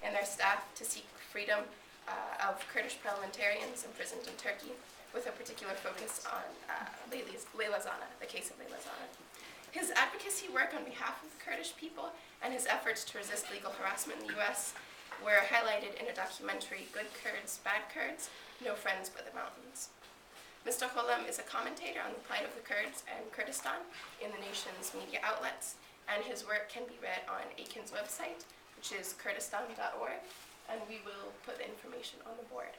and their staff to seek freedom of Kurdish parliamentarians imprisoned in Turkey, with a particular focus on Leyla Zana, the case of Leyla Zana. His advocacy work on behalf of the Kurdish people and his efforts to resist legal harassment in the US were highlighted in a documentary, Good Kurds, Bad Kurds, No Friends But the Mountains. Mr. Xulam is a commentator on the plight of the Kurds and Kurdistan in the nation's media outlets, and his work can be read on Aiken's website, which is kurdistan.org, and we will put the information on the board.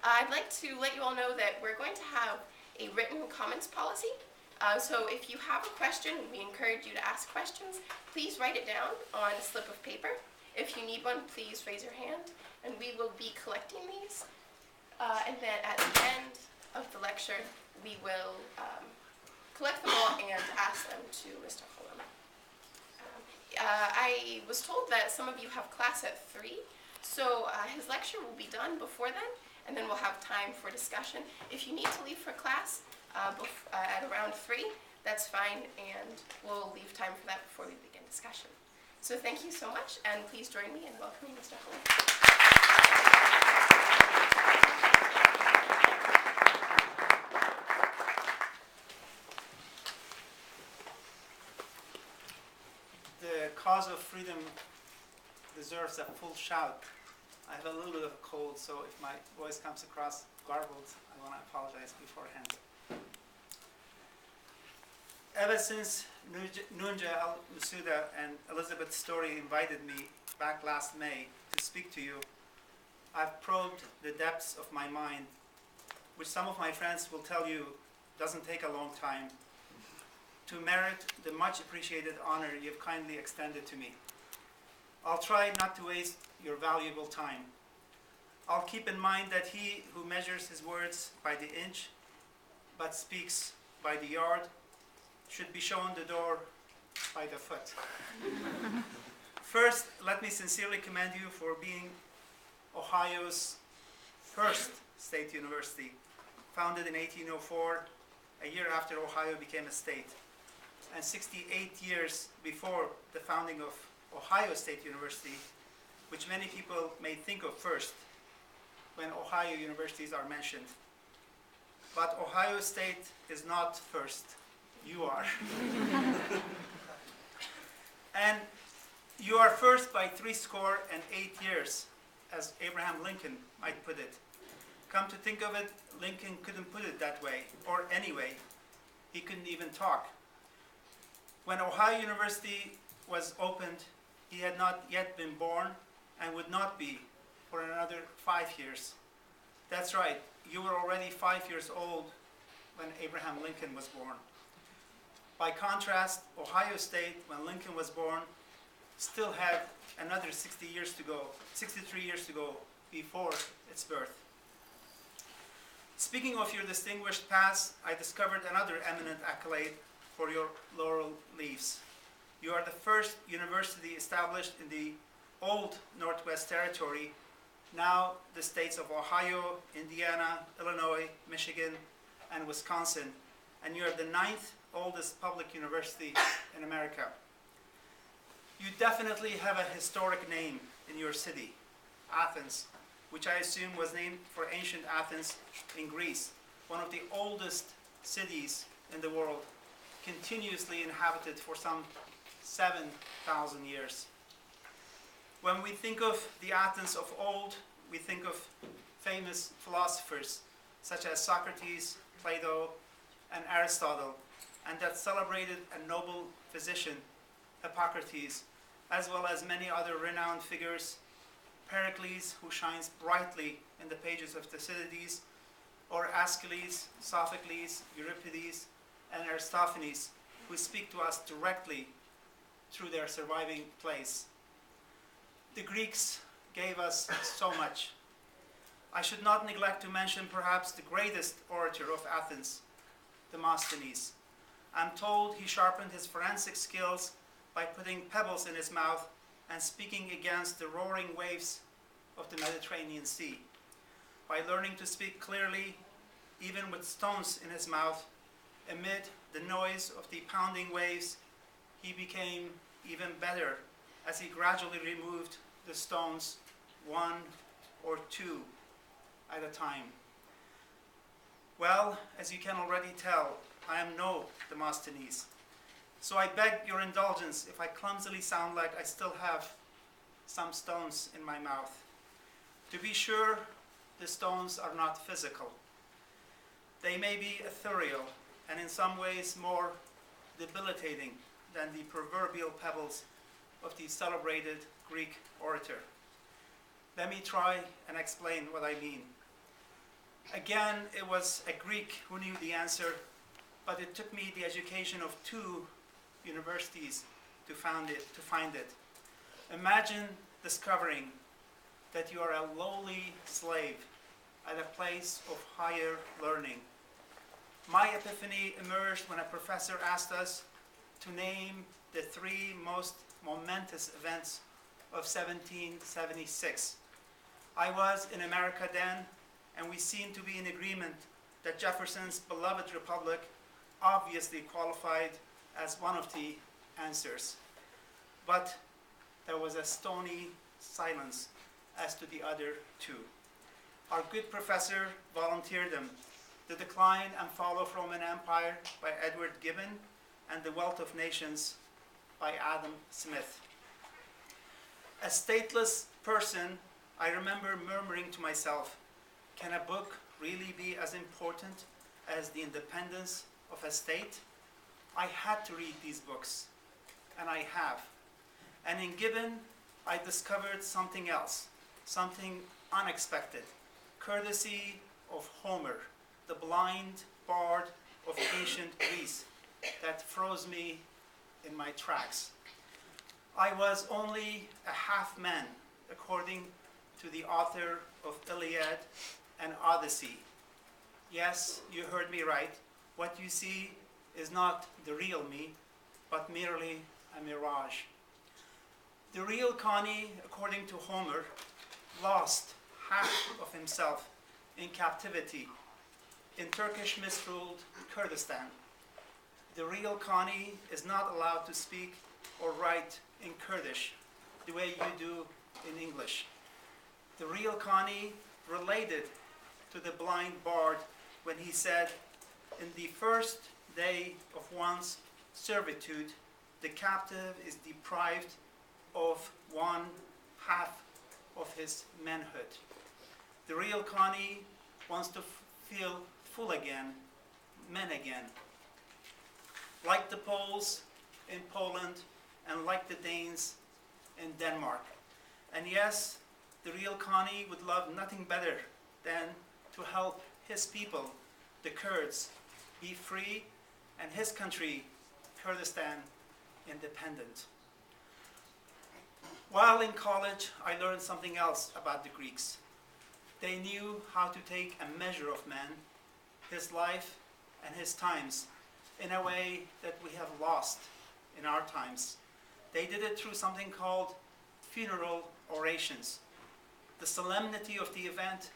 I'd like to let you all know that we're going to have a written comments policy. So if you have a question, we encourage you to ask questions. Please write it down on a slip of paper. If you need one, please raise your hand, and we will be collecting these. And then at the end of the lecture, we will collect them all and ask them to Mr. Xulam. I was told that some of you have class at 3, so his lecture will be done before then, and then we'll have time for discussion. If you need to leave for class at around 3, that's fine, and we'll leave time for that before we begin discussion. So thank you so much, and please join me in welcoming Mr. Xulam. The cause of freedom deserves a full shout. I have a little bit of a cold, so if my voice comes across garbled, I want to apologize beforehand. Ever since Nunja al-Masuda and Elizabeth Story invited me back last May to speak to you, I've probed the depths of my mind, which some of my friends will tell you doesn't take a long time, to merit the much appreciated honor you've kindly extended to me. I'll try not to waste your valuable time. I'll keep in mind that he who measures his words by the inch, but speaks by the yard, should be shown the door by the foot. First, let me sincerely commend you for being Ohio's first state university, founded in 1804, a year after Ohio became a state, and 68 years before the founding of Ohio State University, which many people may think of first when Ohio universities are mentioned. But Ohio State is not first. You are. And you are first by 68 years, as Abraham Lincoln might put it. Come to think of it, Lincoln couldn't put it that way, or anyway. He couldn't even talk. When Ohio University was opened, he had not yet been born and would not be for another 5 years. That's right, you were already 5 years old when Abraham Lincoln was born. By contrast, Ohio State, when Lincoln was born, still had another 63 years to go before its birth. Speaking of your distinguished past, I discovered another eminent accolade for your laurel leaves. You are the first university established in the old Northwest Territory, now the states of Ohio, Indiana, Illinois, Michigan, and Wisconsin, and you are the 9th oldest public university in America. You definitely have a historic name in your city, Athens, which I assume was named for ancient Athens in Greece, one of the oldest cities in the world, continuously inhabited for some 7,000 years. When we think of the Athens of old, we think of famous philosophers such as Socrates, Plato, and Aristotle, and that celebrated a noble physician, Hippocrates, as well as many other renowned figures, Pericles, who shines brightly in the pages of Thucydides, or Aeschylus, Sophocles, Euripides, and Aristophanes, who speak to us directly through their surviving plays. The Greeks gave us so much. I should not neglect to mention perhaps the greatest orator of Athens, Demosthenes. I'm told he sharpened his forensic skills by putting pebbles in his mouth and speaking against the roaring waves of the Mediterranean Sea. By learning to speak clearly, even with stones in his mouth, amid the noise of the pounding waves, he became even better as he gradually removed the stones one or two at a time. Well, as you can already tell, I am no Demosthenes. So I beg your indulgence if I clumsily sound like I still have some stones in my mouth. To be sure, the stones are not physical. They may be ethereal and in some ways more debilitating than the proverbial pebbles of the celebrated Greek orator. Let me try and explain what I mean. Again, it was a Greek who knew the answer, but it took me the education of 2 universities to find it. Imagine discovering that you are a lowly slave at a place of higher learning. My epiphany emerged when a professor asked us to name the 3 most momentous events of 1776. I was in America then, and we seemed to be in agreement that Jefferson's beloved republic obviously qualified as one of the answers. But there was a stony silence as to the other 2. Our good professor volunteered them: The Decline and Fall of Roman Empire by Edward Gibbon and The Wealth of Nations by Adam Smith. A stateless person, I remember murmuring to myself, can a book really be as important as the independence of a state? I had to read these books, and I have. And in Gibbon, I discovered something else, something unexpected, courtesy of Homer, the blind bard of ancient Greece, that froze me in my tracks. I was only a half man, according to the author of Iliad and Odyssey. Yes, you heard me right. What you see is not the real me, but merely a mirage. The real Kani, according to Homer, lost half of himself in captivity in Turkish misruled Kurdistan. The real Kani is not allowed to speak or write in Kurdish the way you do in English. The real Kani related to the blind bard when he said, in the first day of one's servitude, the captive is deprived of 1/2 of his manhood. The real Kani wants to feel full again, men again. Like the Poles in Poland and like the Danes in Denmark. And yes, the real Kani would love nothing better than to help his people, the Kurds, be free and his country, Kurdistan, independent. While in college, I learned something else about the Greeks. They knew how to take a measure of man, his life, and his times in a way that we have lost in our times. They did it through something called funeral orations. The solemnity of the event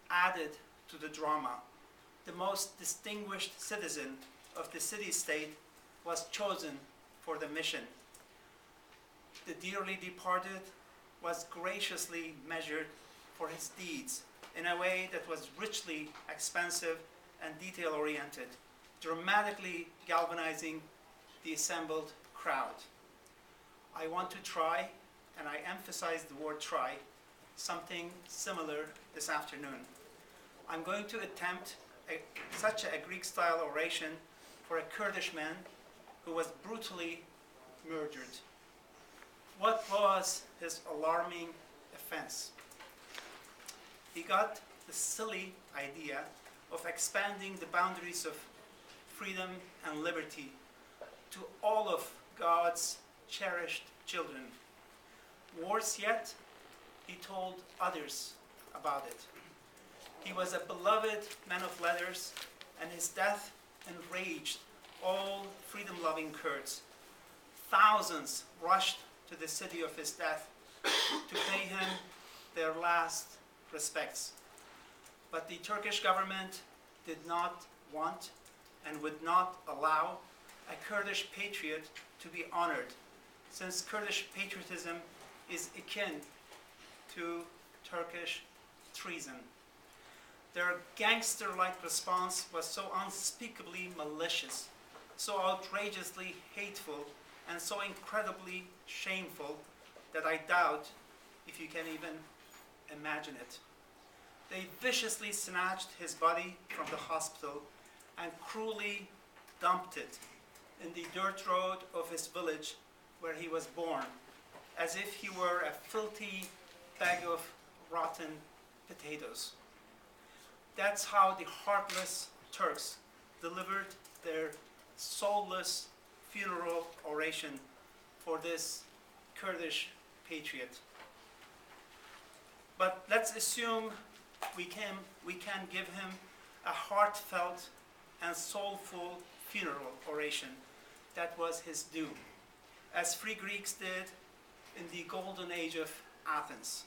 added to the drama. The most distinguished citizen of the city-state was chosen for the mission. The dearly departed was graciously measured for his deeds in a way that was richly expansive and detail-oriented, dramatically galvanizing the assembled crowd. I want to try, and I emphasize the word try, something similar this afternoon. I'm going to attempt such a Greek-style oration for a Kurdish man who was brutally murdered. What was his alarming offense? He got the silly idea of expanding the boundaries of freedom and liberty to all of God's cherished children. Worse yet, he told others about it. He was a beloved man of letters, and his death enraged all freedom-loving Kurds. Thousands rushed to the city of his death to pay him their last respects. But the Turkish government did not want and would not allow a Kurdish patriot to be honored, since Kurdish patriotism is akin to Turkish treason. Their gangster-like response was so unspeakably malicious, so outrageously hateful, and so incredibly shameful that I doubt if you can even imagine it. They viciously snatched his body from the hospital and cruelly dumped it in the dirt road of his village where he was born, as if he were a filthy bag of rotten potatoes. That's how the heartless Turks delivered their soulless funeral oration for this Kurdish patriot. But let's assume we can give him a heartfelt and soulful funeral oration that was his due, as free Greeks did in the golden age of Athens.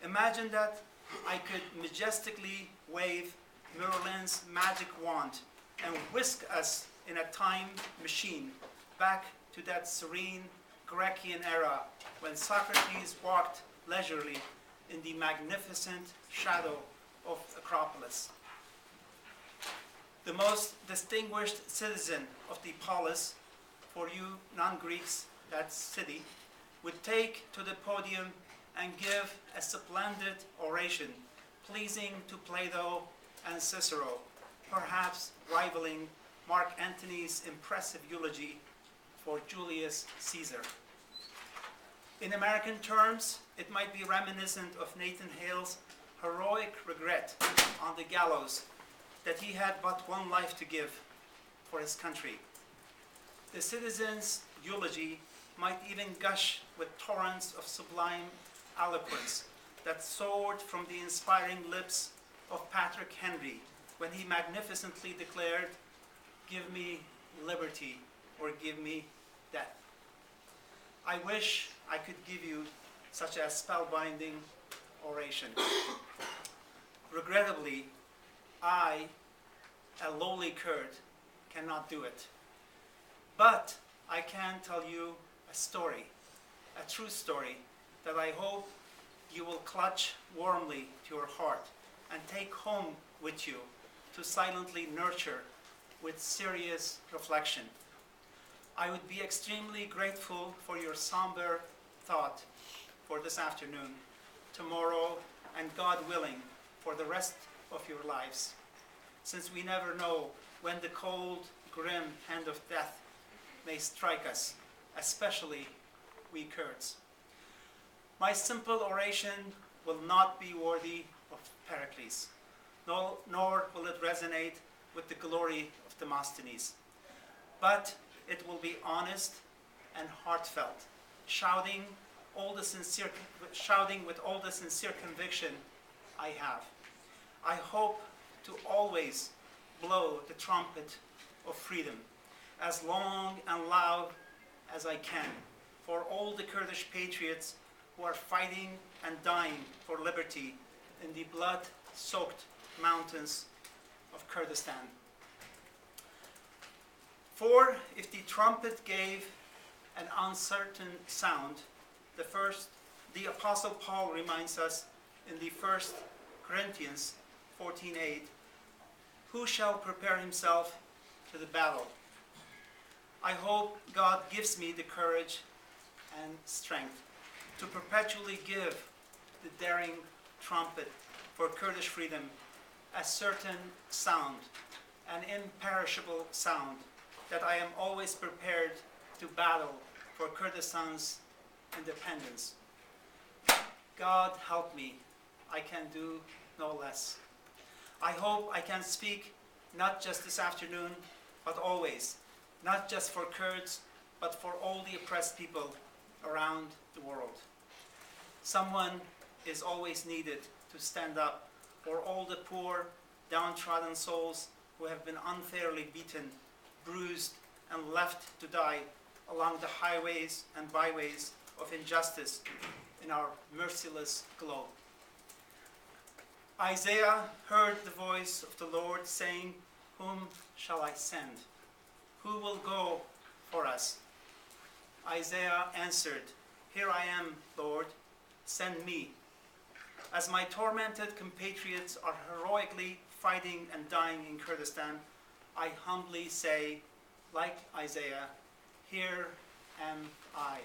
Imagine that I could majestically wave Merlin's magic wand and whisk us in a time machine back to that serene Grecian era when Socrates walked leisurely in the magnificent shadow of Acropolis. The most distinguished citizen of the polis, for you non-Greeks, that city, would take to the podium and give a splendid oration, pleasing to Plato and Cicero, perhaps rivaling Mark Antony's impressive eulogy for Julius Caesar. In American terms, it might be reminiscent of Nathan Hale's heroic regret on the gallows that he had but one life to give for his country. The citizen's eulogy might even gush with torrents of sublime eloquence that soared from the inspiring lips of Patrick Henry when he magnificently declared, "Give me liberty or give me death." I wish I could give you such a spellbinding oration. Regrettably, I, a lowly Kurd, cannot do it. But I can tell you a story, a true story, that I hope you will clutch warmly to your heart and take home with you to silently nurture with serious reflection. I would be extremely grateful for your somber thought for this afternoon, tomorrow, and God willing, for the rest of your lives, since we never know when the cold, grim hand of death may strike us, especially we Kurds. My simple oration will not be worthy of Pericles, nor will it resonate with the glory of Demosthenes, but it will be honest and heartfelt, shouting with all the sincere conviction I have. I hope to always blow the trumpet of freedom as long and loud as I can for all the Kurdish patriots who are fighting and dying for liberty in the blood-soaked mountains of Kurdistan. For if the trumpet gave an uncertain sound, the Apostle Paul reminds us in the 1 Corinthians 14:8, who shall prepare himself to the battle? I hope God gives me the courage and strength to perpetually give the daring trumpet for Kurdish freedom a certain sound, an imperishable sound, that I am always prepared to battle for Kurdistan's independence. God help me, I can do no less. I hope I can speak not just this afternoon, but always, not just for Kurds, but for all the oppressed people around the world. Someone is always needed to stand up for all the poor, downtrodden souls who have been unfairly beaten, bruised, and left to die along the highways and byways of injustice in our merciless globe. Isaiah heard the voice of the Lord saying, "Whom shall I send? Who will go for us?" Isaiah answered, "Here I am, Lord, send me." As my tormented compatriots are heroically fighting and dying in Kurdistan, I humbly say, like Isaiah, here am I.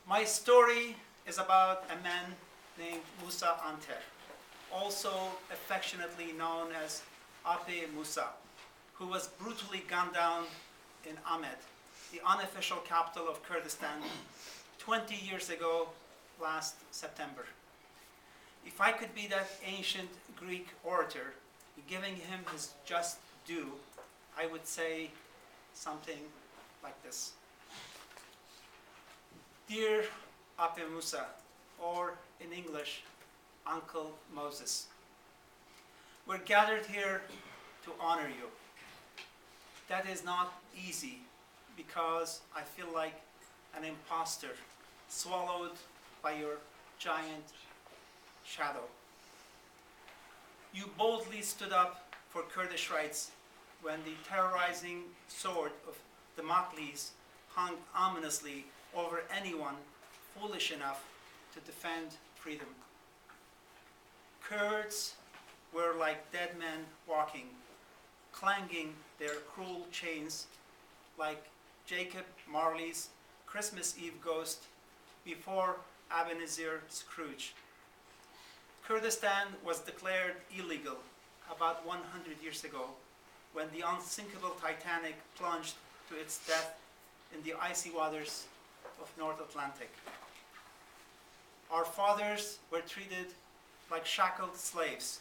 My story is about a man named Musa Anter, also affectionately known as Ape Musa, who was brutally gunned down in Ahmed, the unofficial capital of Kurdistan, 20 years ago last September. If I could be that ancient Greek orator, giving him his just due, I would say something like this. Dear Ape Musa, or in English, Uncle Moses, we're gathered here to honor you. That is not easy because I feel like an imposter swallowed by your giant shadow. You boldly stood up for Kurdish rights when the terrorizing sword of Damocles hung ominously over anyone foolish enough to defend freedom. Kurds were like dead men walking, clanging their cruel chains like Jacob Marley's Christmas Eve ghost before Ebenezer Scrooge. Kurdistan was declared illegal about 100 years ago when the unsinkable Titanic plunged to its death in the icy waters of North Atlantic. Our fathers were treated like shackled slaves,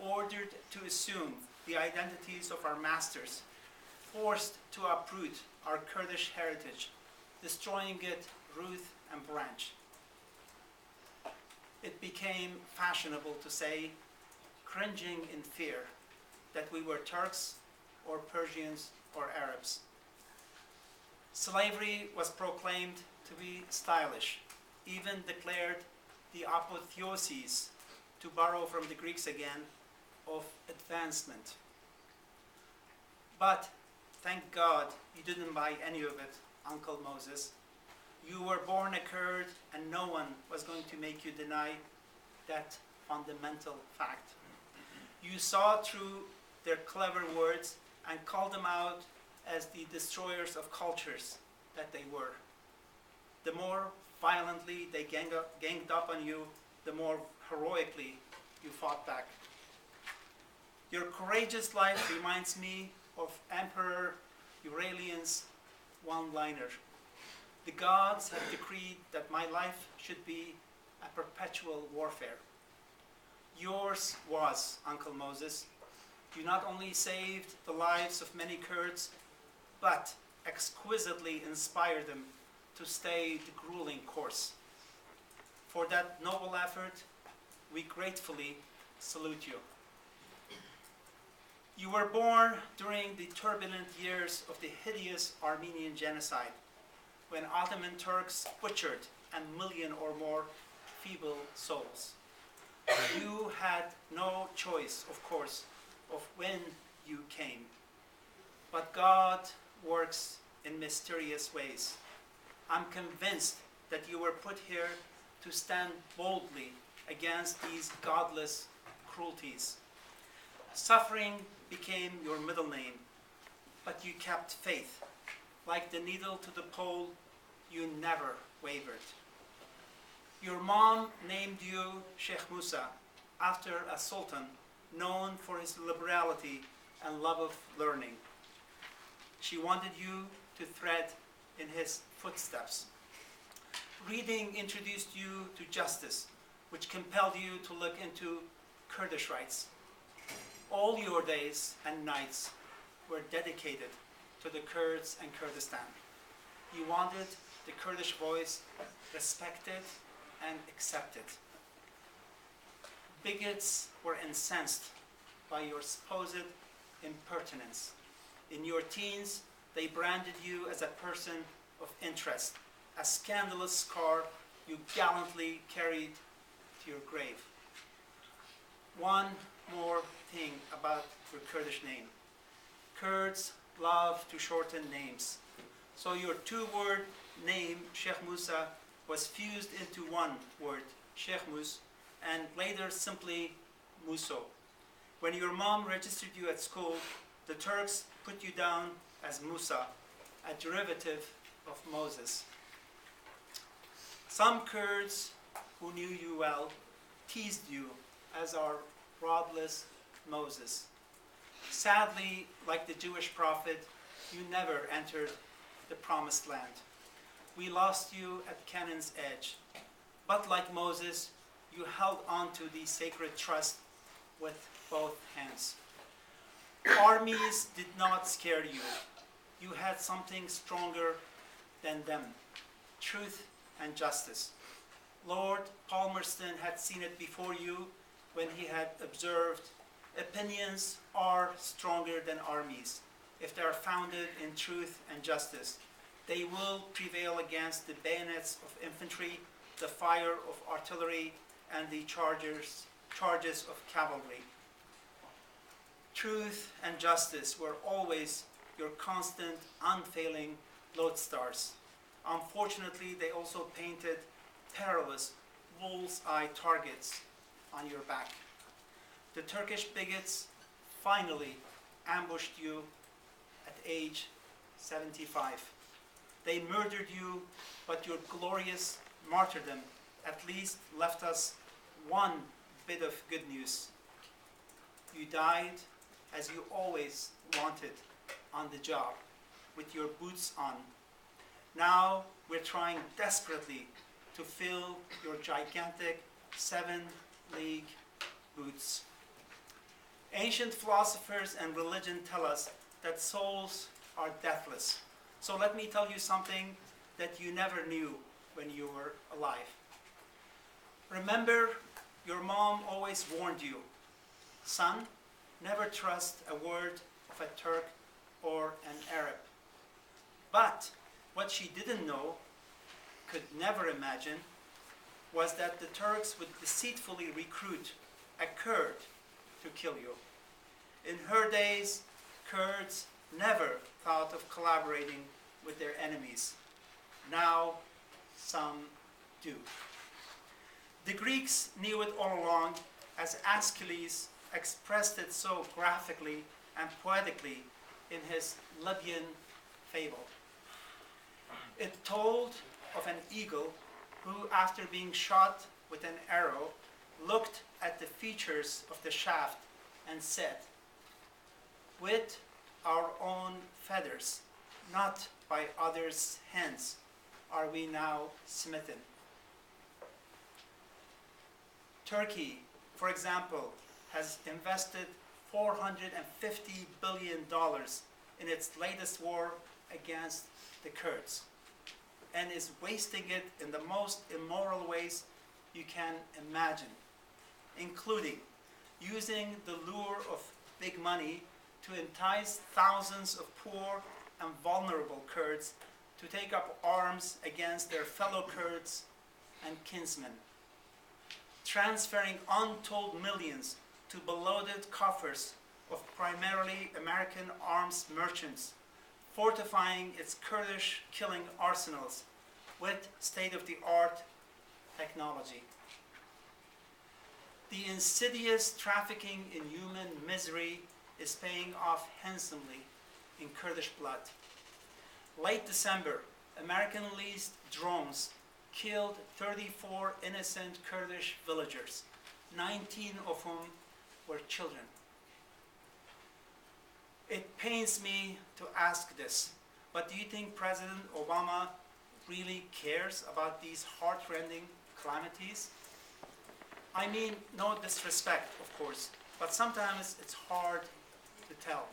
ordered to assume the identities of our masters, forced to uproot our Kurdish heritage, destroying it root and branch. It became fashionable to say, cringing in fear, that we were Turks or Persians or Arabs. Slavery was proclaimed to be stylish, even declared the apotheosis, to borrow from the Greeks again, of advancement. But thank God you didn't buy any of it, Uncle Moses. You were born a Kurd and no one was going to make you deny that fundamental fact. You saw through their clever words and called them out as the destroyers of cultures that they were. The more violently they ganged up on you, the more heroically you fought back. Your courageous life reminds me of Emperor Aurelian's one-liner. The gods have decreed that my life should be a perpetual warfare. Yours was, Uncle Moses. You not only saved the lives of many Kurds, but exquisitely inspired them to stay the grueling course. For that noble effort, we gratefully salute you. You were born during the turbulent years of the hideous Armenian genocide, when Ottoman Turks butchered a million or more feeble souls. You had no choice, of course, of when you came. But God works in mysterious ways. I'm convinced that you were put here to stand boldly against these godless cruelties. Suffering became your middle name, but you kept faith. Like the needle to the pole, you never wavered. Your mom named you Sheikh Musa after a sultan known for his liberality and love of learning. She wanted you to tread in his footsteps. Reading introduced you to justice, which compelled you to look into Kurdish rights. All your days and nights were dedicated to the Kurds and Kurdistan. You wanted the Kurdish voice respected and accepted. Bigots were incensed by your supposed impertinence. In your teens, they branded you as a person of interest, a scandalous scar you gallantly carried to your grave. One more thing about your Kurdish name. Kurds love to shorten names. So your two-word name, Sheikh Musa, was fused into one word, Sheikhmuz, and later simply Muso. When your mom registered you at school, the Turks put you down as Musa, a derivative of Moses. Some Kurds who knew you well teased you as our rodless Moses. Sadly, like the Jewish prophet, you never entered the promised land. We lost you at Canaan's edge. But like Moses, you held on to the sacred trust with both hands. Armies did not scare you. You had something stronger than them, truth and justice. Lord Palmerston had seen it before you when he had observed, opinions are stronger than armies. If they are founded in truth and justice, they will prevail against the bayonets of infantry, the fire of artillery, and the charges of cavalry. Truth and justice were always your constant, unfailing lodestars. Unfortunately, they also painted perilous bull's-eye targets on your back. The Turkish bigots finally ambushed you at age 75. They murdered you, but your glorious martyrdom at least left us one bit of good news. You died as you always wanted, on the job, with your boots on. Now we're trying desperately to fill your gigantic 7-league boots. Ancient philosophers and religion tell us that souls are deathless. So let me tell you something that you never knew when you were alive. Remember, your mom always warned you, son, never trust a word of a Turk or an Arab. But what she didn't know, could never imagine, was that the Turks would deceitfully recruit a Kurd to kill you. In her days, Kurds never thought of collaborating with their enemies. Now, some do. The Greeks knew it all along, as Aeschylus expressed it so graphically and poetically in his Libyan fable. It told of an eagle who, after being shot with an arrow, looked at the features of the shaft and said, "With our own feathers, not by others' hands, are we now smitten." Turkey, for example, has invested $450 billion in its latest war against the Kurds, and is wasting it in the most immoral ways you can imagine, including using the lure of big money to entice thousands of poor and vulnerable Kurds to take up arms against their fellow Kurds and kinsmen, transferring untold millions to bloated coffers of primarily American arms merchants, fortifying its Kurdish killing arsenals with state-of-the-art technology. The insidious trafficking in human misery is paying off handsomely in Kurdish blood. Late December, American-leased drones killed 34 innocent Kurdish villagers, 19 of whom were children. It pains me to ask this, but do you think President Obama really cares about these heart-rending calamities? I mean, no disrespect, of course, but sometimes it's hard to tell.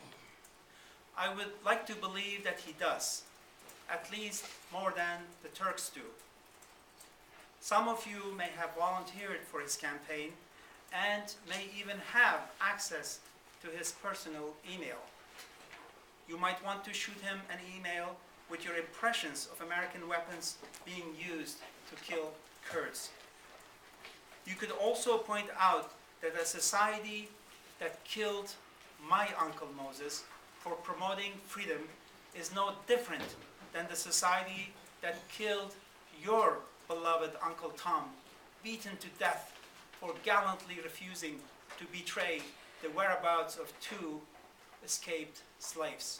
I would like to believe that he does, at least more than the Turks do. Some of you may have volunteered for his campaign and may even have access to his personal email. You might want to shoot him an email with your impressions of American weapons being used to kill Kurds. You could also point out that a society that killed my Uncle Moses for promoting freedom is no different than the society that killed your beloved Uncle Tom beaten to death for gallantly refusing to betray the whereabouts of 2 escaped slaves.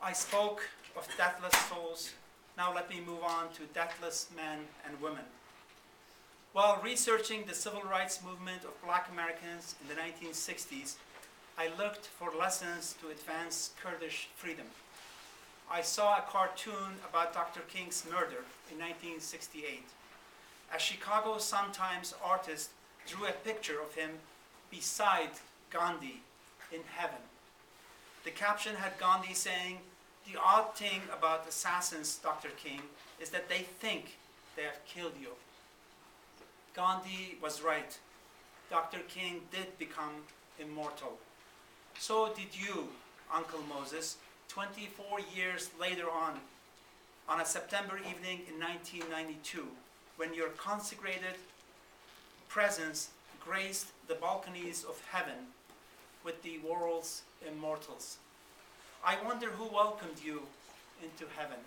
I spoke of deathless souls. Now let me move on to deathless men and women. While researching the civil rights movement of Black Americans in the 1960s, I looked for lessons to advance Kurdish freedom. I saw a cartoon about Dr. King's murder in 1968. A Chicago Sun-Times artist drew a picture of him beside Gandhi in heaven. The caption had Gandhi saying, "The odd thing about assassins, Dr. King, is that they think they have killed you." Gandhi was right. Dr. King did become immortal. So did you, Uncle Moses, 24 years later on a September evening in 1992, when your consecrated presence graced the balconies of heaven with the world's immortals. I wonder who welcomed you into heaven.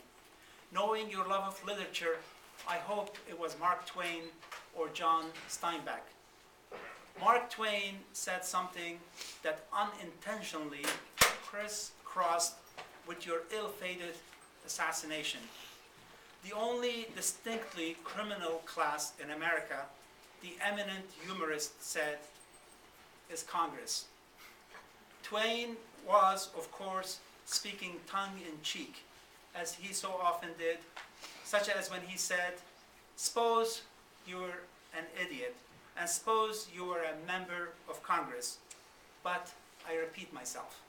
Knowing your love of literature, I hope it was Mark Twain or John Steinbeck. Mark Twain said something that unintentionally crisscrossed with your ill-fated assassination. The only distinctly criminal class in America, the eminent humorist said, is Congress. Twain was, of course, speaking tongue-in-cheek, as he so often did, such as when he said, "Suppose you were an idiot, and suppose you were a member of Congress, but I repeat myself."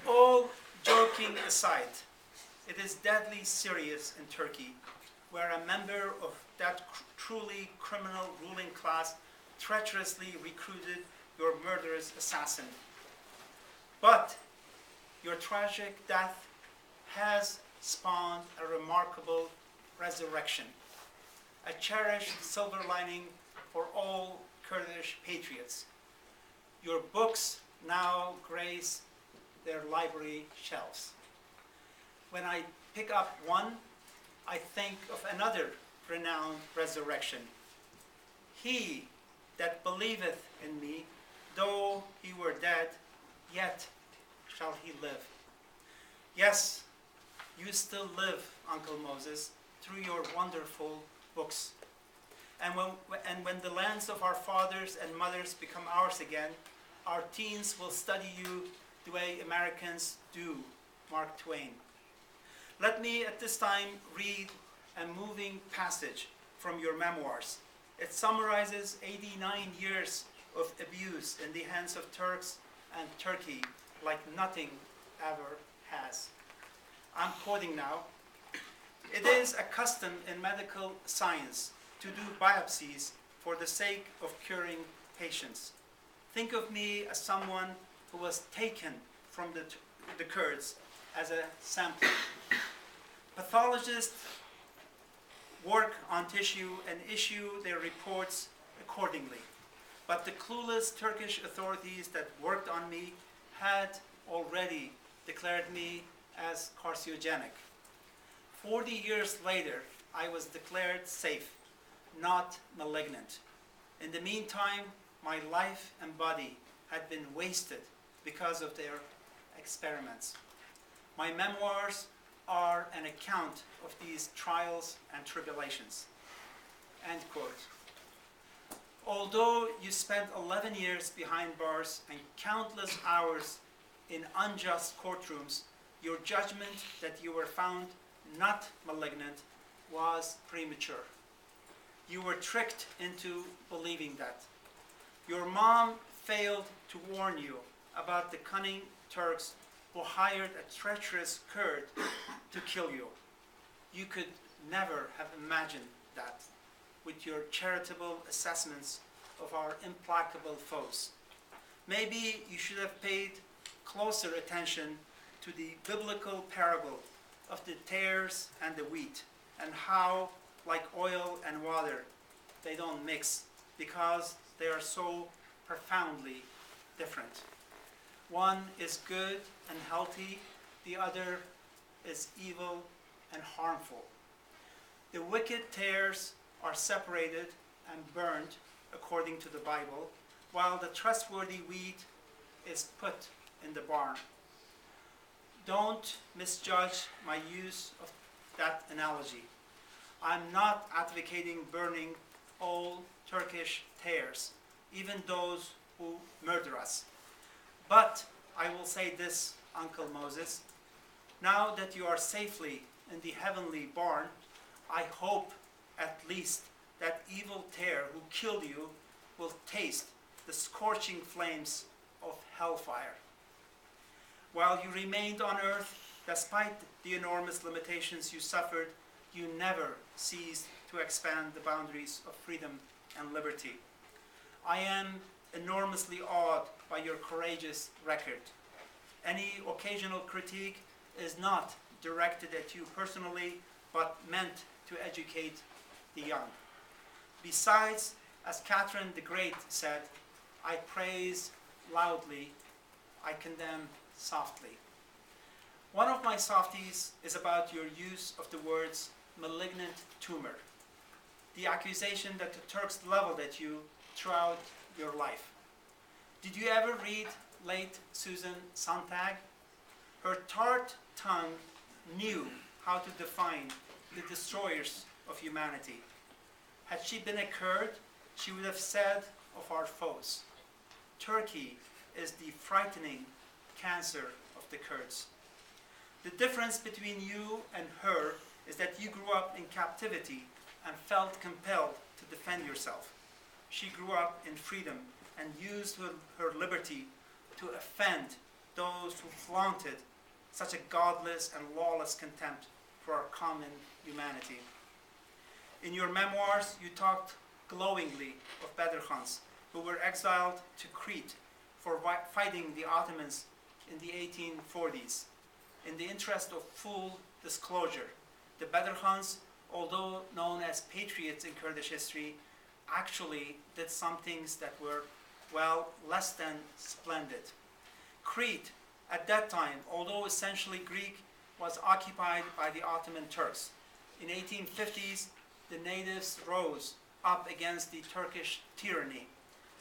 All joking aside, it is deadly serious in Turkey, where a member of that truly criminal ruling class treacherously recruited your murderous assassin. But your tragic death has spawned a remarkable resurrection, a cherished silver lining for all Kurdish patriots. Your books now grace their library shelves. When I pick up one, I think of another renowned resurrection. "He that believeth in me, though he were dead, yet shall he live." Yes, you still live, Uncle Moses, through your wonderful books. And when the lands of our fathers and mothers become ours again, our teens will study you the way Americans do Mark Twain. Let me at this time read a moving passage from your memoirs. It summarizes 89 years of abuse in the hands of Turks and Turkey like nothing ever has. I'm quoting now. "It is a custom in medical science to do biopsies for the sake of curing patients. Think of me as someone who was taken from the Kurds as a sample. Pathologists work on tissue and issue their reports accordingly. But the clueless Turkish authorities that worked on me had already declared me as carcinogenic. 40 years later, I was declared safe, not malignant. In the meantime, my life and body had been wasted because of their experiments. My memoirs are an account of these trials and tribulations." End quote. Although you spent 11 years behind bars and countless hours in unjust courtrooms, your judgment that you were found not malignant was premature. You were tricked into believing that. Your mom failed to warn you about the cunning Turks who hired a treacherous Kurd to kill you. You could never have imagined that with your charitable assessments of our implacable foes. Maybe you should have paid closer attention to the biblical parable of the tares and the wheat, and how, like oil and water, they don't mix because they are so profoundly different. One is good and healthy, the other is evil and harmful. The wicked tares are separated and burned according to the Bible, while the trustworthy wheat is put in the barn. Don't misjudge my use of that analogy. I'm not advocating burning all Turkish tares, even those who murder us. But I will say this, Uncle Moses, now that you are safely in the heavenly barn, I hope at least that evil tare who killed you will taste the scorching flames of hellfire. While you remained on earth, despite the enormous limitations you suffered, you never ceased to expand the boundaries of freedom and liberty. I am enormously awed by your courageous record. Any occasional critique is not directed at you personally, but meant to educate the young. Besides, as Catherine the Great said, I praise loudly, I condemn softly. One of my softies is about your use of the words malignant tumor, the accusation that the Turks leveled at you throughout your life. Did you ever read late Susan Sontag? Her tart tongue knew how to define the destroyers of humanity. Had she been a Kurd, she would have said of our foes, Turkey is the frightening cancer of the Kurds. The difference between you and her is that you grew up in captivity and felt compelled to defend yourself. She grew up in freedom and used her liberty to offend those who flaunted such a godless and lawless contempt for our common humanity. In your memoirs, you talked glowingly of Bedrkhans, who were exiled to Crete for fighting the Ottomans in the 1840s. In the interest of full disclosure, the Bedrkhans, although known as patriots in Kurdish history, actually did some things that were, well, less than splendid. Crete, at that time, although essentially Greek, was occupied by the Ottoman Turks. In 1850s, the natives rose up against the Turkish tyranny.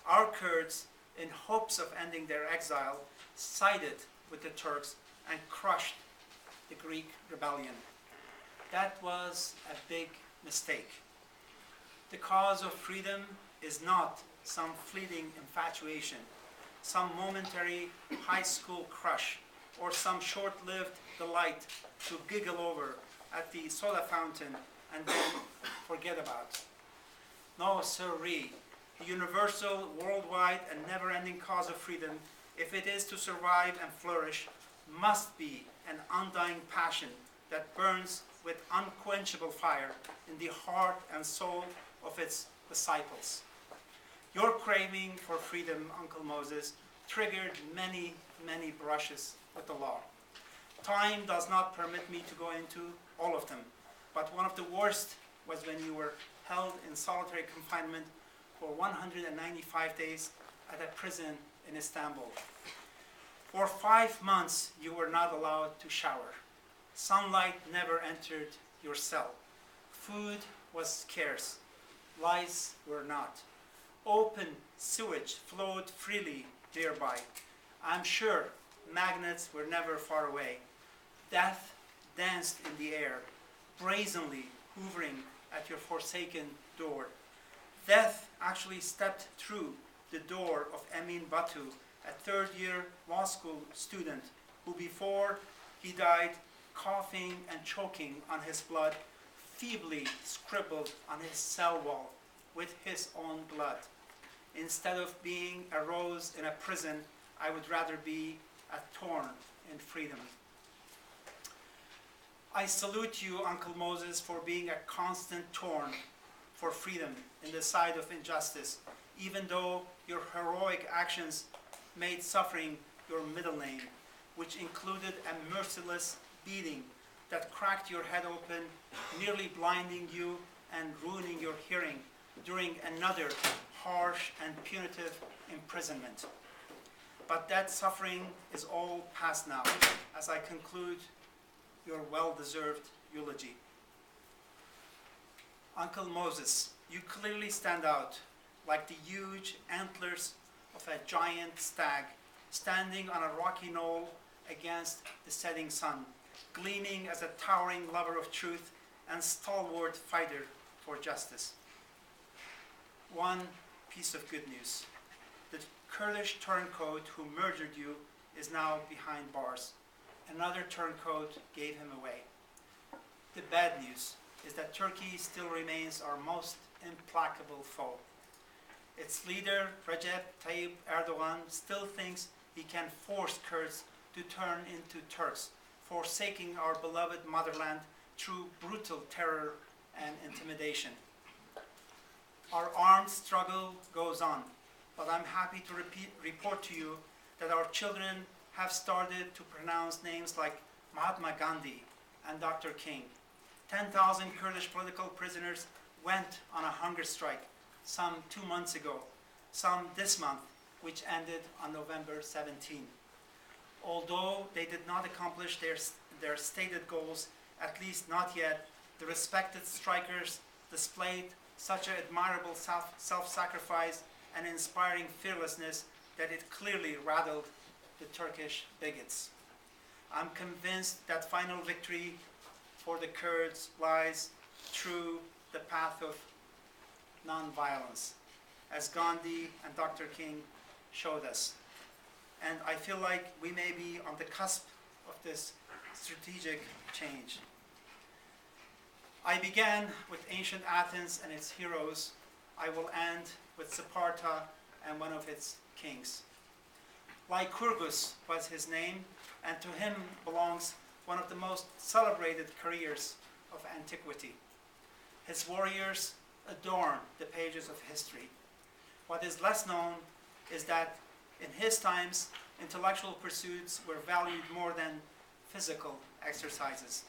Our Kurds, in hopes of ending their exile, sided with the Turks and crushed the Greek rebellion. That was a big mistake. The cause of freedom is not some fleeting infatuation, some momentary high school crush, or some short-lived delight to giggle over at the soda fountain and then forget about. No, sirree. The universal, worldwide, and never-ending cause of freedom, if it is to survive and flourish, must be an undying passion that burns with unquenchable fire in the heart and soul of its disciples. Your craving for freedom, Uncle Moses, triggered many, many brushes with the law. Time does not permit me to go into all of them, but one of the worst was when you were held in solitary confinement for 195 days at a prison in Istanbul. For 5 months, you were not allowed to shower. Sunlight never entered your cell. Food was scarce. Lice were not. Open sewage flowed freely thereby. I'm sure magnets were never far away. Death danced in the air, brazenly hovering at your forsaken door. Death actually stepped through the door of Emin Batu, a third-year law school student who, before he died, coughing and choking on his blood, feebly scribbled on his cell wall with his own blood. Instead of being a rose in a prison, I would rather be a thorn in freedom. I salute you, Uncle Moses, for being a constant thorn for freedom in the side of injustice, even though your heroic actions made suffering your middle name, which included a merciless beating that cracked your head open, nearly blinding you and ruining your hearing during another harsh and punitive imprisonment. But that suffering is all past now, as I conclude your well-deserved eulogy. Uncle Moses, you clearly stand out like the huge antlers of a giant stag standing on a rocky knoll against the setting sun, gleaming as a towering lover of truth and stalwart fighter for justice. One piece of good news. The Kurdish turncoat who murdered you is now behind bars. Another turncoat gave him away. The bad news is that Turkey still remains our most implacable foe. Its leader, Recep Tayyip Erdogan, still thinks he can force Kurds to turn into Turks, forsaking our beloved motherland through brutal terror and intimidation. Our armed struggle goes on, but I'm happy to report to you that our children have started to pronounce names like Mahatma Gandhi and Dr. King. 10,000 Kurdish political prisoners went on a hunger strike, some 2 months ago, some this month, which ended on November 17. Although they did not accomplish their stated goals, at least not yet, the respected strikers displayed such an admirable self-sacrifice and inspiring fearlessness that it clearly rattled the Turkish bigots. I'm convinced that final victory for the Kurds lies through the path of non-violence, as Gandhi and Dr. King showed us. And I feel like we may be on the cusp of this strategic change. I began with ancient Athens and its heroes. I will end with Sparta and one of its kings. Lycurgus was his name, and to him belongs one of the most celebrated careers of antiquity. His warriors adorn the pages of history. What is less known is that in his times, intellectual pursuits were valued more than physical exercises.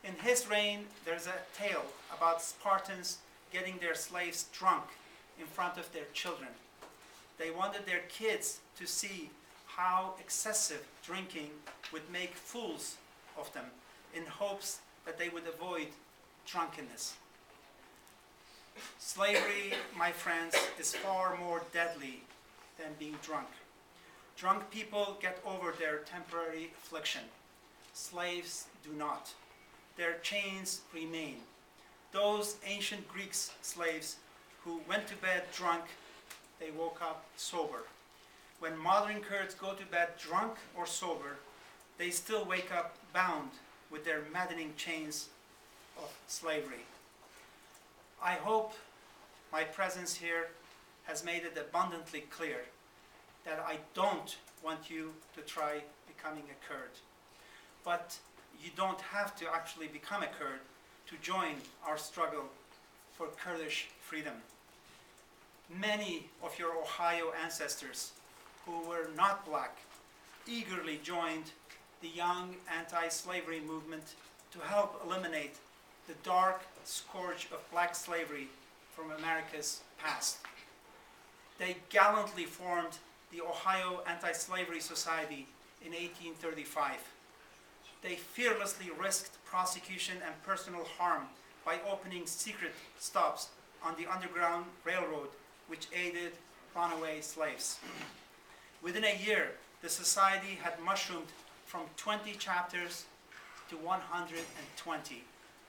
In his reign, there's a tale about Spartans getting their slaves drunk in front of their children. They wanted their kids to see how excessive drinking would make fools of them, in hopes that they would avoid drunkenness. Slavery, my friends, is far more deadly than being drunk. Drunk people get over their temporary affliction. Slaves do not. Their chains remain. Those ancient Greek slaves who went to bed drunk, they woke up sober. When modern Kurds go to bed drunk or sober, they still wake up bound with their maddening chains of slavery. I hope my presence here has made it abundantly clear that I don't want you to try becoming a Kurd. But you don't have to actually become a Kurd to join our struggle for Kurdish freedom. Many of your Ohio ancestors who were not black eagerly joined the young anti-slavery movement to help eliminate the dark scourge of black slavery from America's past. They gallantly formed the Ohio Anti-Slavery Society in 1835. They fearlessly risked prosecution and personal harm by opening secret stops on the Underground Railroad, which aided runaway slaves. Within a year, the society had mushroomed from 20 chapters to 120,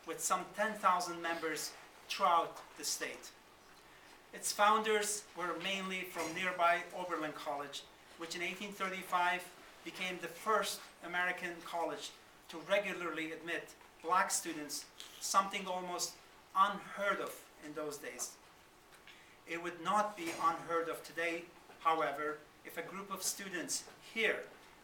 with some 10,000 members throughout the state. Its founders were mainly from nearby Oberlin College, which in 1835 became the first American college to regularly admit black students, something almost unheard of in those days. It would not be unheard of today, however, if a group of students here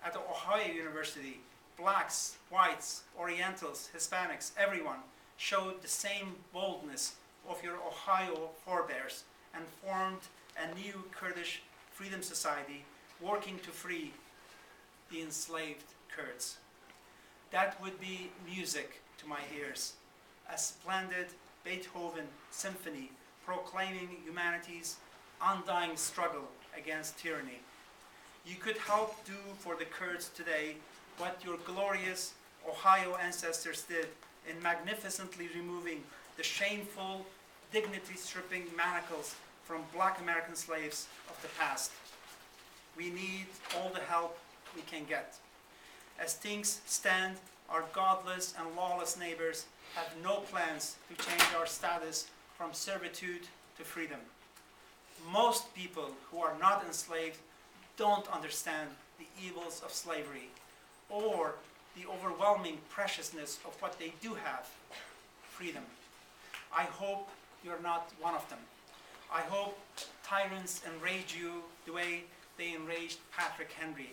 at the Ohio University, blacks, whites, Orientals, Hispanics, everyone, showed the same boldness of your Ohio forebears and formed a new Kurdish Freedom Society working to free the enslaved Kurds. That would be music to my ears, a splendid Beethoven symphony proclaiming humanity's undying struggle against tyranny. You could help do for the Kurds today what your glorious Ohio ancestors did in magnificently removing the shameful, dignity-stripping manacles from Black American slaves of the past. We need all the help we can get. As things stand, our godless and lawless neighbors have no plans to change our status from servitude to freedom. Most people who are not enslaved don't understand the evils of slavery or the overwhelming preciousness of what they do have, freedom. I hope you're not one of them. I hope tyrants enrage you the way they enraged Patrick Henry.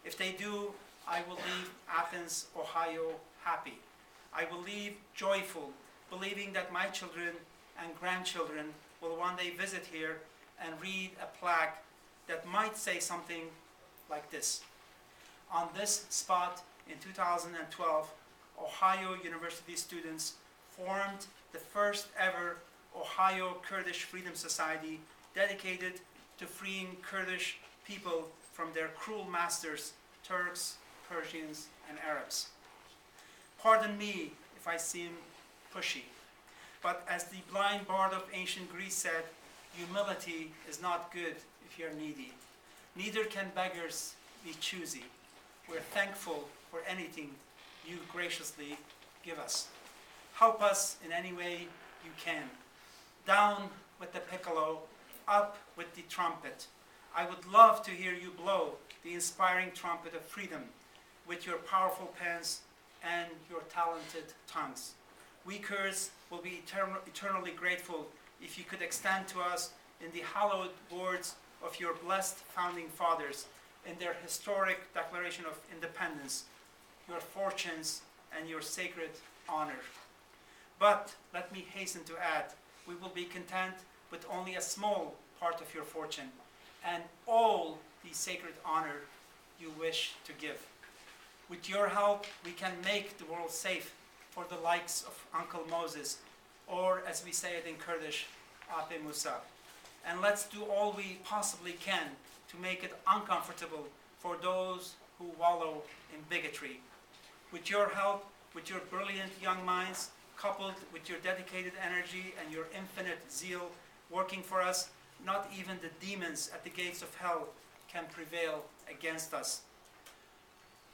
If they do, I will leave Athens, Ohio, happy. I will leave joyful, believing that my children and grandchildren will one day visit here and read a plaque that might say something like this. On this spot in 2012, Ohio University students formed the first ever Ohio Kurdish Freedom Society dedicated to freeing Kurdish people from their cruel masters, Turks, Persians, and Arabs. Pardon me if I seem pushy, but as the blind bard of ancient Greece said, humility is not good if you're needy. Neither can beggars be choosy. We're thankful for anything you graciously give us. Help us in any way you can. Down with the piccolo, up with the trumpet. I would love to hear you blow the inspiring trumpet of freedom with your powerful pens and your talented tongues. We Kurds will be eternally grateful if you could extend to us in the hallowed words of your blessed founding fathers in their historic Declaration of Independence, your fortunes and your sacred honor. But let me hasten to add, we will be content with only a small part of your fortune and all the sacred honor you wish to give. With your help, we can make the world safe for the likes of Uncle Moses, or as we say it in Kurdish, Ape Musa. And let's do all we possibly can to make it uncomfortable for those who wallow in bigotry. With your help, with your brilliant young minds, coupled with your dedicated energy and your infinite zeal working for us, not even the demons at the gates of hell can prevail against us.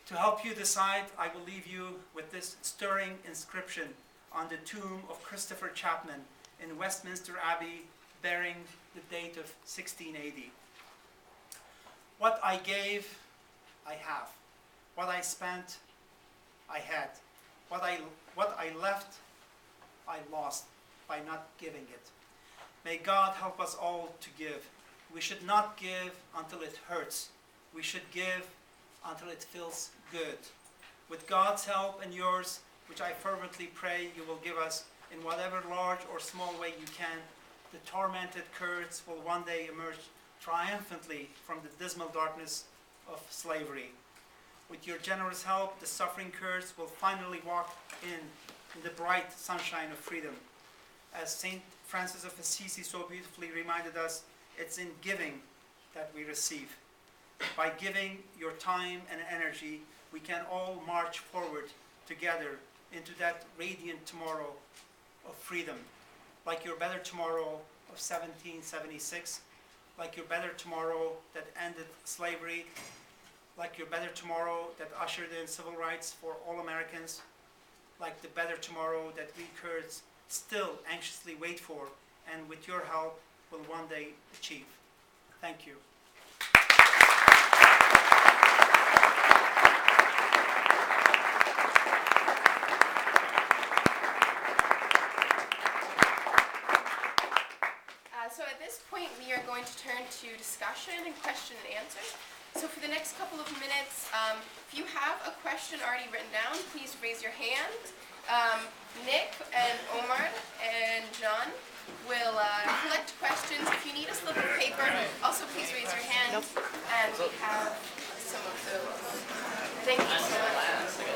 To help you decide, I will leave you with this stirring inscription on the tomb of Christopher Chapman in Westminster Abbey, bearing the date of 1680. What I gave, I have. What I spent, I had. What I left, I lost by not giving it. May God help us all to give. We should not give until it hurts. We should give until it feels good. With God's help and yours, which I fervently pray you will give us in whatever large or small way you can, the tormented Kurds will one day emerge triumphantly from the dismal darkness of slavery. With your generous help, the suffering Kurds will finally walk in the bright sunshine of freedom. As St. Francis of Assisi so beautifully reminded us, it's in giving that we receive. By giving your time and energy, we can all march forward together into that radiant tomorrow of freedom, like your better tomorrow of 1776, like your better tomorrow that ended slavery, like your better tomorrow that ushered in civil rights for all Americans, like the better tomorrow that we Kurds still anxiously wait for and with your help will one day achieve. Thank you. So at this point, we are going to turn to discussion and question and answers. So for the next couple of minutes, if you have a question already written down, please raise your hand. Nick and Omar and John will collect questions. If you need a slip of paper, also please raise your hand. And we have some of those. Thank you so much.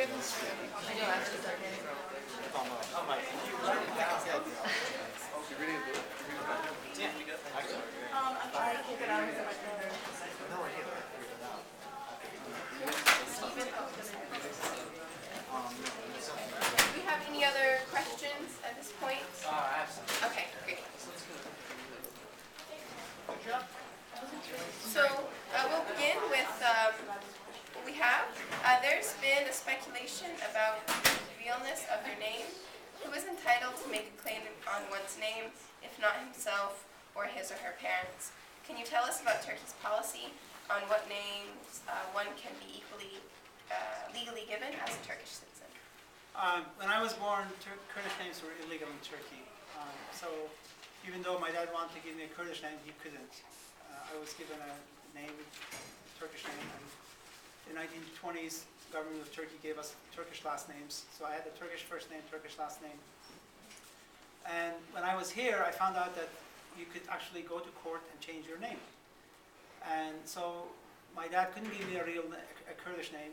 Do we have any other questions at this point? Okay, great. So we'll begin with what we have. There's been a speculation about the realness of your name. Who is entitled to make a claim on one's name, if not himself or his or her parents? Can you tell us about Turkey's policy on what names one can be equally legally given as a Turkish citizen? When I was born, Kurdish names were illegal in Turkey. So even though my dad wanted to give me a Kurdish name, he couldn't. I was given a name, Turkish name, and in the 1920s, the government of Turkey gave us Turkish last names. So I had a Turkish first name, Turkish last name. And when I was here, I found out that you could actually go to court and change your name. And so my dad couldn't give me a Kurdish name.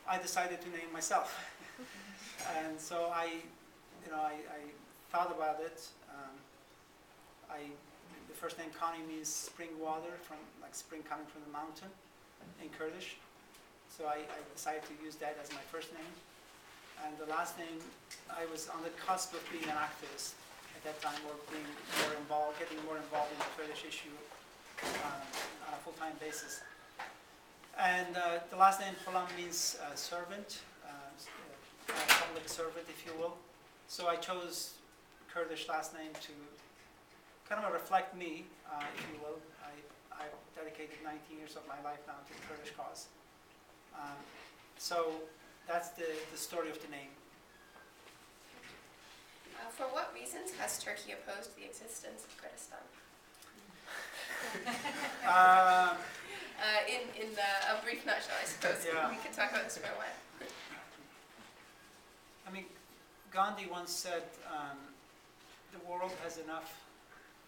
I decided to name myself. And so I thought about it. The first name Kani means spring water, from like spring coming from the mountain in Kurdish. So I decided to use that as my first name. And the last name, I was on the cusp of being an activist at that time, or being more involved, getting more involved in the Kurdish issue on a full-time basis. And the last name Xulam means servant, public servant, if you will. So I chose Kurdish last name to kind of reflect me, if you will. I've dedicated 19 years of my life now to the Kurdish cause. So that's the story of the name. For what reasons has Turkey opposed the existence of Kurdistan? In a brief nutshell, I suppose. Yeah. We could talk about this for a while. I mean, Gandhi once said, the world has enough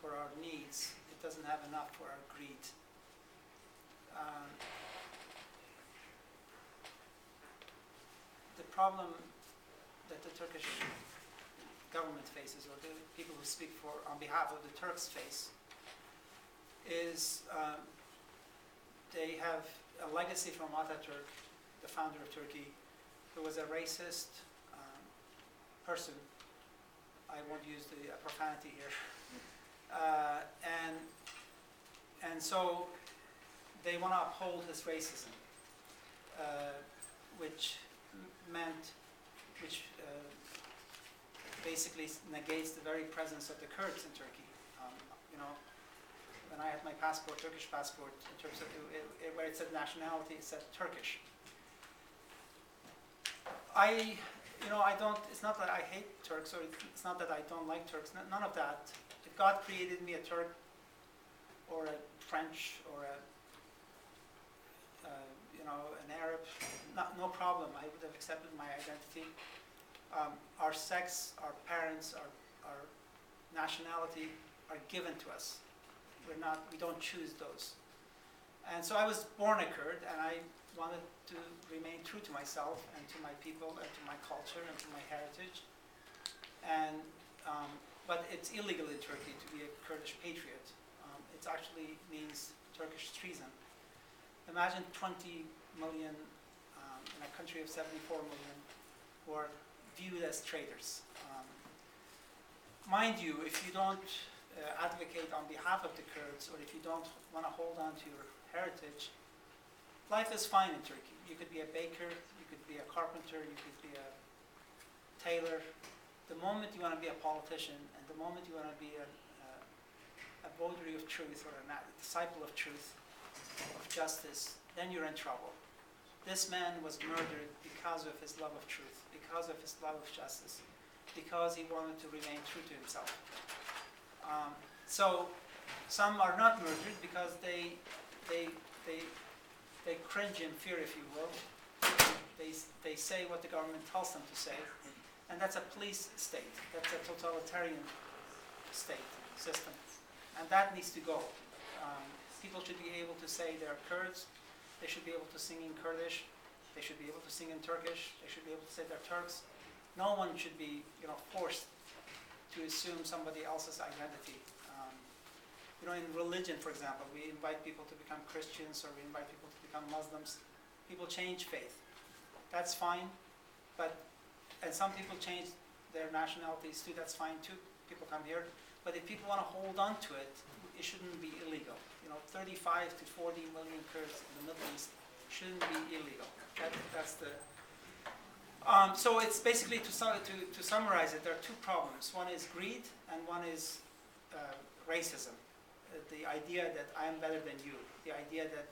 for our needs. It doesn't have enough for our greed. The problem that the Turkish government faces, or the people who speak on behalf of the Turks face, is they have a legacy from Ataturk, the founder of Turkey, who was a racist person. I won't use the profanity here. And so they want to uphold his racism, which basically negates the very presence of the Kurds in Turkey. When I had my passport, Turkish passport, in terms of where it said nationality, it said Turkish. It's not that I hate Turks, or it's not that I don't like Turks, none of that. If God created me a Turk, or a French, or an Arab, no problem. I would have accepted my identity. Our sex, our parents, our nationality are given to us. We don't choose those. And so I was born a Kurd, and I wanted to remain true to myself and to my people and to my culture and to my heritage. And but it's illegal in Turkey to be a Kurdish patriot. It actually means Turkish treason. Imagine 20 million in a country of 74 million who are viewed as traitors. Mind you, if you don't advocate on behalf of the Kurds, or if you don't want to hold on to your heritage, life is fine in Turkey. You could be a baker, you could be a carpenter, you could be a tailor. The moment you want to be a politician, and the moment you want to be a votary of truth, or a disciple of truth, of justice, then you're in trouble. This man was murdered because of his love of truth, because of his love of justice, because he wanted to remain true to himself. So some are not murdered because they cringe in fear, if you will. They say what the government tells them to say, and that's a police state. That's a totalitarian state system, and that needs to go. People should be able to say they're Kurds. They should be able to sing in Kurdish. They should be able to sing in Turkish. They should be able to say they're Turks. No one should be, forced to assume somebody else's identity. In religion, for example, we invite people to become Christians or we invite people to become Muslims. People change faith. That's fine, and some people change their nationalities too. That's fine too. People come here, but if people want to hold on to it, it shouldn't be illegal. 35 to 40 million Kurds in the Middle East shouldn't be illegal. That's the. So it's basically to summarize it. There are two problems. One is greed, and one is racism. The idea that I am better than you. The idea that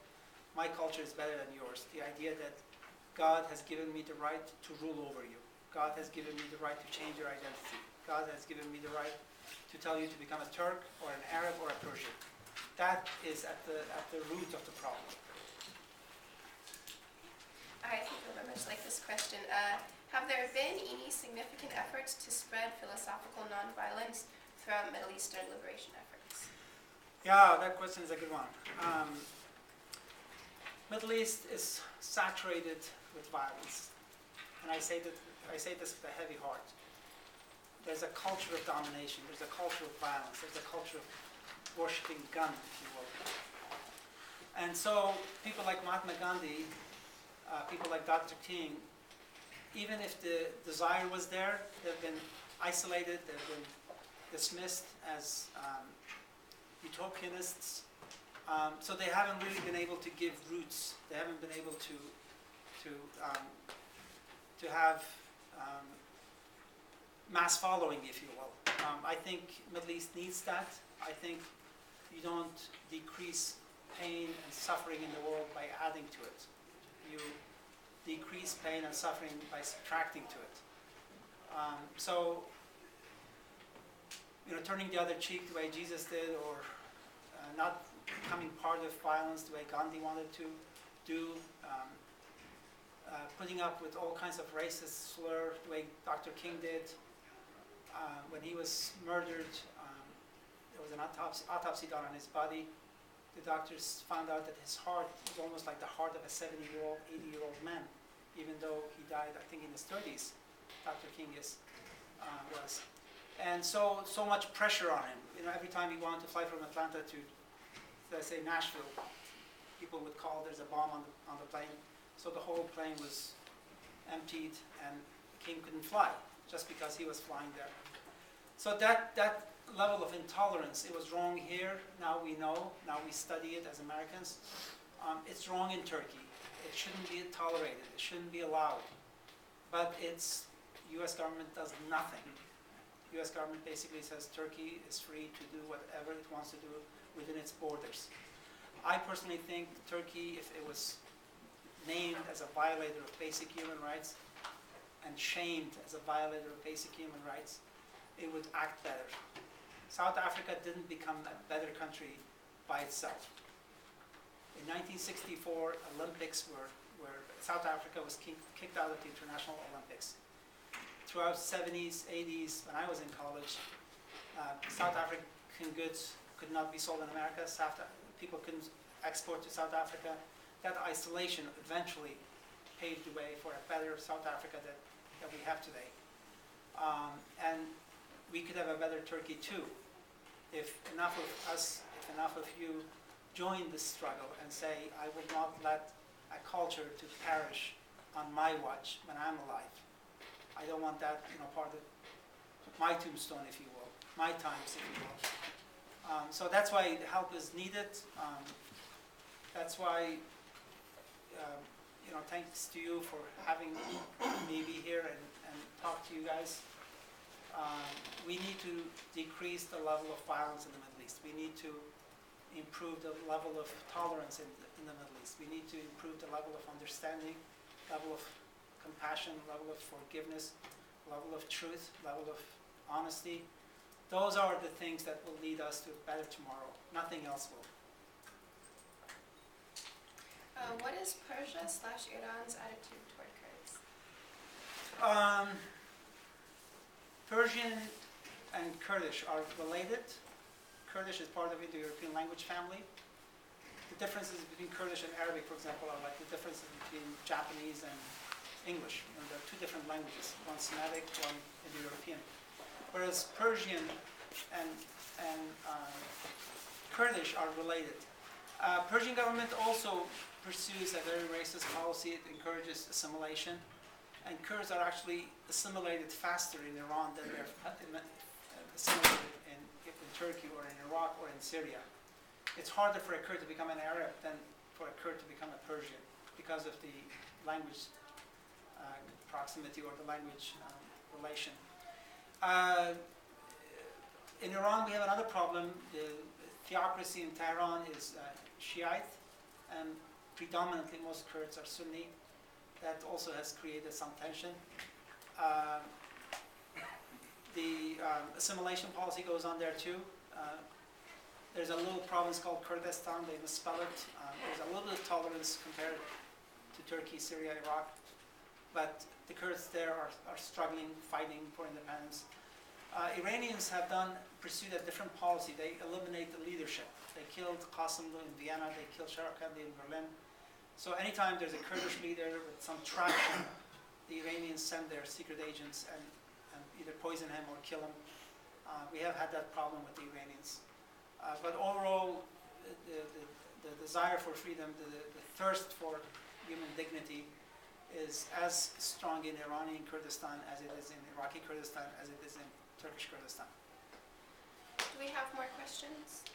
my culture is better than yours. The idea that God has given me the right to rule over you. God has given me the right to change your identity. God has given me the right to tell you to become a Turk or an Arab or a Persian. That is at the root of the problem. I think I very much like this question. Have there been any significant efforts to spread philosophical nonviolence throughout Middle Eastern liberation efforts? Yeah, that question is a good one. Middle East is saturated with violence, and I say this with a heavy heart. There's a culture of domination. There's a culture of violence. There's a culture of worshipping gun, if you will. And so people like Mahatma Gandhi, people like Dr. King, even if the desire was there, they've been isolated. They've been dismissed as utopianists. So they haven't really been able to give roots. They haven't been able to have mass following, if you will. I think Middle East needs that. I think you don't decrease pain and suffering in the world by adding to it. You decrease pain and suffering by subtracting to it. So, turning the other cheek the way Jesus did, or not becoming part of violence the way Gandhi wanted to do, putting up with all kinds of racist slur the way Dr. King did. When he was murdered, there was an autopsy done on his body. The doctors found out that his heart was almost like the heart of a 70-year-old, 80-year-old man, even though he died, I think, in his 30s. Dr. King was. And so much pressure on him. Every time he wanted to fly from Atlanta to, let's say, Nashville, people would call, there's a bomb on the plane. So the whole plane was emptied, and King couldn't fly just because he was flying there. So that level of intolerance, it was wrong here. Now we know. Now we study it as Americans. It's wrong in Turkey. It shouldn't be tolerated. It shouldn't be allowed. But U.S. government does nothing. U.S. government basically says Turkey is free to do whatever it wants to do within its borders. I personally think Turkey, if it was named as a violator of basic human rights and shamed as a violator of basic human rights, it would act better. South Africa didn't become a better country by itself. In 1964, Olympics where South Africa was kicked out of the International Olympics. Throughout the 70s, 80s, when I was in college, South African goods could not be sold in America. People couldn't export to South Africa. That isolation eventually paved the way for a better South Africa that we have today. And we could have a better Turkey too, if enough of us, if enough of you join this struggle and say, I will not let a culture to perish on my watch when I'm alive. I don't want that, part of my tombstone, if you will, my times, if you will. So that's why help is needed. That's why, thanks to you for having me be here and talk to you guys. We need to decrease the level of violence in the Middle East. We need to improve the level of tolerance in the Middle East. We need to improve the level of understanding, level of compassion, level of forgiveness, level of truth, level of honesty. Those are the things that will lead us to a better tomorrow. Nothing else will. What is Persia/Iran's attitude toward Kurds? Persian and Kurdish are related. Kurdish is part of the Indo-European language family. the differences between Kurdish and Arabic, for example, are like the differences between Japanese and English. You know, there are two different languages, one Semitic, one Indo-European. Whereas Persian and Kurdish are related. Persian government also pursues a very racist policy. It encourages assimilation, and Kurds are actually assimilated faster in Iran than they're assimilated in Turkey or in Iraq or in Syria. It's harder for a Kurd to become an Arab than for a Kurd to become a Persian because of the language proximity or the language relation. In Iran, we have another problem. The theocracy in Tehran is Shiite, and predominantly most Kurds are Sunni. That also has created some tension. The assimilation policy goes on there too. There's a little province called Kurdistan. They misspell it. There's a little bit of tolerance compared to Turkey, Syria, Iraq, but the Kurds there are struggling, fighting for independence. Iranians have pursued a different policy. They eliminate the leadership. They killed Qasimlu in Vienna. They killed Sharakandi in Berlin. So anytime there's a Kurdish leader with some traction, the Iranians send their secret agents and either poison him or kill him. We have had that problem with the Iranians. But overall, the desire for freedom, the thirst for human dignity is as strong in Iranian Kurdistan as it is in Iraqi Kurdistan, as it is in Turkish Kurdistan. Do we have more questions?